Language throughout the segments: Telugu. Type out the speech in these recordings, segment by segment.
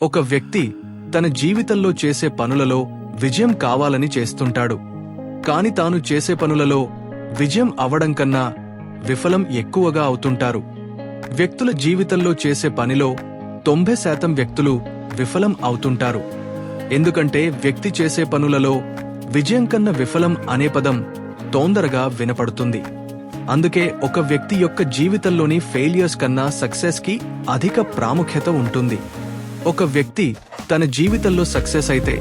ఒక వ్యక్తి తన జీవితంలో చేసే పనులలో విజయం కావాలని చేస్తుంటాడు. కాని తాను చేసే పనులలో విజయం అవడం కన్నా విఫలం ఎక్కువగా అవుతుంటారు. వ్యక్తుల జీవితంలో చేసే పనిలో 90% వ్యక్తులు విఫలం అవుతుంటారు. ఎందుకంటే వ్యక్తి చేసే పనులలో విజయం కన్నా విఫలం అనే పదం తొందరగా వినపడుతుంది. అందుకే ఒక వ్యక్తి యొక్క జీవితంలోని ఫెయిలియర్స్ కన్నా సక్సెస్ కి అధిక ప్రాముఖ్యత ఉంటుంది. ఒక వ్యక్తి తన జీవితంలో సక్సెస్ అయితే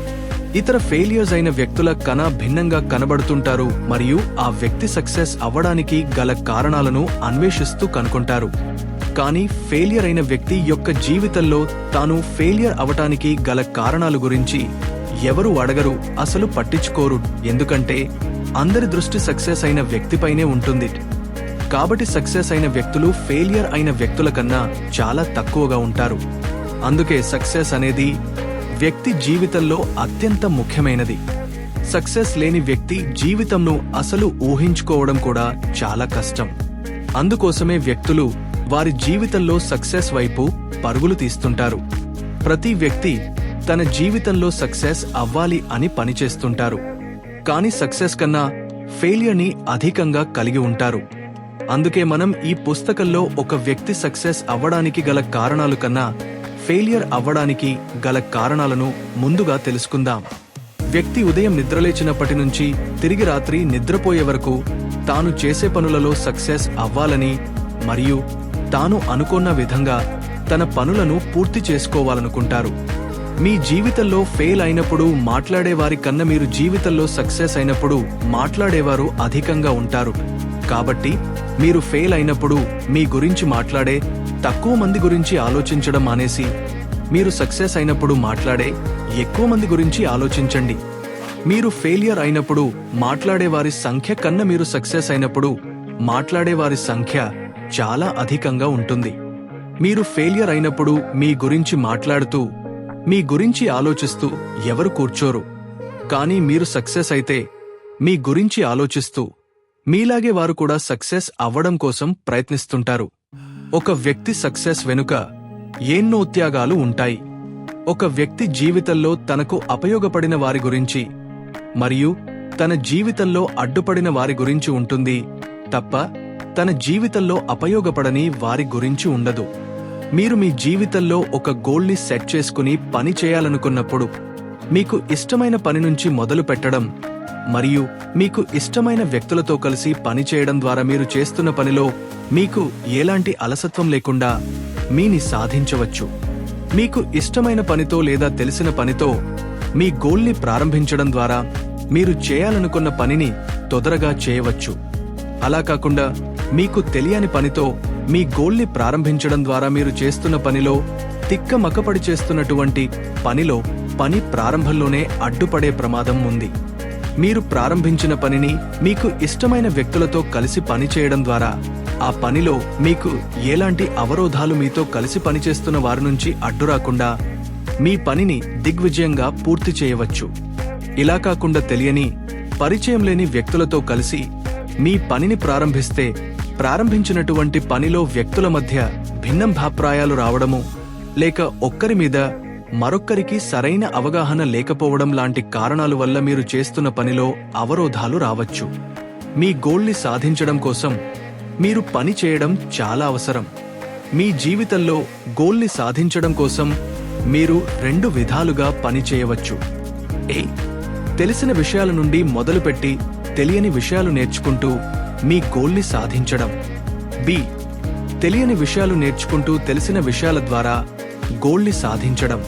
ఇతర ఫెయిలియర్స్ అయిన వ్యక్తుల కన్నా భిన్నంగా కనబడుతుంటారు మరియు ఆ వ్యక్తి సక్సెస్ అవ్వడానికి గల కారణాలను అన్వేషిస్తూ కనుకుంటారు. కానీ ఫెయిలియర్ అయిన వ్యక్తి యొక్క జీవితంలో తాను ఫెయిలియర్ అవటానికి గల కారణాల గురించి ఎవరు అడగరు, అసలు పట్టించుకోరు. ఎందుకంటే అందరి దృష్టి సక్సెస్ అయిన వ్యక్తిపైనే ఉంటుంది. కాబట్టి సక్సెస్ అయిన వ్యక్తులు ఫెయిలియర్ అయిన వ్యక్తుల కన్నా చాలా తక్కువగా ఉంటారు. అందుకే సక్సెస్ అనేది వ్యక్తి జీవితంలో అత్యంత ముఖ్యమైనది. సక్సెస్ లేని వ్యక్తి జీవితంను అసలు ఊహించుకోవడం కూడా చాలా కష్టం. అందుకోసమే వ్యక్తులు వారి జీవితంలో సక్సెస్ వైపు పరుగులు తీస్తుంటారు. ప్రతి వ్యక్తి తన జీవితంలో సక్సెస్ అవ్వాలి అని పనిచేస్తుంటారు. కానీ సక్సెస్ కన్నా ఫెయిలియర్ని అధికంగా కలిగి ఉంటారు. అందుకే మనం ఈ పుస్తకంలో ఒక వ్యక్తి సక్సెస్ అవ్వడానికి గల కారణాలు కన్నా ఫెయిలియర్ అవ్వడానికి గల కారణాలను ముందుగా తెలుసుకుందాం. వ్యక్తి ఉదయం నిద్రలేచినప్పటి నుంచి తిరిగి రాత్రి నిద్రపోయే వరకు తాను చేసే పనులలో సక్సెస్ అవ్వాలని మరియు తాను అనుకున్న విధంగా తన పనులను పూర్తి చేసుకోవాలనుకుంటారు. మీ జీవితంలో ఫెయిల్ అయినప్పుడు మాట్లాడేవారి కన్నా మీరు జీవితంలో సక్సెస్ అయినప్పుడు మాట్లాడేవారు అధికంగా ఉంటారు. కాబట్టి మీరు ఫెయిల్ అయినప్పుడు మీ గురించి మాట్లాడే తక్కువ మంది గురించి ఆలోచించడం మానేసి మీరు సక్సెస్ అయినప్పుడు మాట్లాడే ఎక్కువ మంది గురించి ఆలోచించండి. మీరు ఫెయిలియర్ అయినప్పుడు మాట్లాడేవారి సంఖ్య కన్నా మీరు సక్సెస్ అయినప్పుడు మాట్లాడేవారి సంఖ్య చాలా అధికంగా ఉంటుంది. మీరు ఫెయిలియర్ అయినప్పుడు మీ గురించి మాట్లాడుతూ మీ గురించి ఆలోచిస్తూ ఎవరు కూర్చోరు. కానీ మీరు సక్సెస్ అయితే మీ గురించి ఆలోచిస్తూ మీలాగే వారు కూడా సక్సెస్ అవ్వడం కోసం ప్రయత్నిస్తుంటారు. ఒక వ్యక్తి సక్సెస్ వెనుక ఎన్నో త్యాగాలు ఉంటాయి. ఒక వ్యక్తి జీవితంలో తనకు ఉపయోగపడిన వారి గురించి మరియు తన జీవితంలో అడ్డుపడిన వారి గురించి ఉంటుంది తప్ప తన జీవితంలో ఉపయోగపడని వారి గురించి ఉండదు. మీరు మీ జీవితంలో ఒక గోల్ని సెట్ చేసుకుని పని చేయాలనుకున్నప్పుడు మీకు ఇష్టమైన పని నుంచి మొదలు పెట్టడం మరియు మీకు ఇష్టమైన వ్యక్తులతో కలిసి పని చేయడం ద్వారా మీరు చేస్తున్న పనిలో మీకు ఎలాంటి అలసత్వం లేకుండా మీని సాధించవచ్చు. మీకు ఇష్టమైన పనితో లేదా తెలిసిన పనితో మీ గోల్ని ప్రారంభించడం ద్వారా మీరు చేయాలనుకున్న పనిని తొందరగా చేయవచ్చు. అలా కాకుండా మీకు తెలియని పనితో మీ గోల్ని ప్రారంభించడం ద్వారా మీరు చేస్తున్న పనిలో తిక్కమకపడి చేస్తున్నటువంటి పనిలో పని ప్రారంభంలోనే అడ్డుపడే ప్రమాదం ఉంది. మీరు ప్రారంభించిన పనిని మీకు ఇష్టమైన వ్యక్తులతో కలిసి పనిచేయడం ద్వారా ఆ పనిలో మీకు ఎలాంటి అవరోధాలు మీతో కలిసి పనిచేస్తున్న వారి నుంచి అడ్డురాకుండా మీ పనిని దిగ్విజయంగా పూర్తి చేయవచ్చు. ఇలా కాకుండా తెలియని పరిచయం లేని వ్యక్తులతో కలిసి మీ పనిని ప్రారంభిస్తే ప్రారంభించినటువంటి పనిలో వ్యక్తుల మధ్య భిన్నాభిప్రాయాలు రావడము లేక ఒక్కరి మీద మరొక్కరికి సరైన అవగాహన లేకపోవడం లాంటి కారణాల వల్ల మీరు చేస్తున్న పనిలో అవరోధాలు రావచ్చు. మీ గోల్ని సాధించడం కోసం మీరు పని చేయడం చాలా అవసరం. మీ జీవితంలో గోల్ని సాధించడం కోసం మీరు 2 విధాలుగా పని చేయవచ్చు. ఏ తెలిసిన విషయాల నుండి మొదలుపెట్టి తెలియని విషయాలు నేర్చుకుంటూ మీ గోల్ని సాధించడం. బి తెలియని విషయాలు నేర్చుకుంటూ తెలిసిన విషయాల ద్వారా గోల్ని సాధించడం.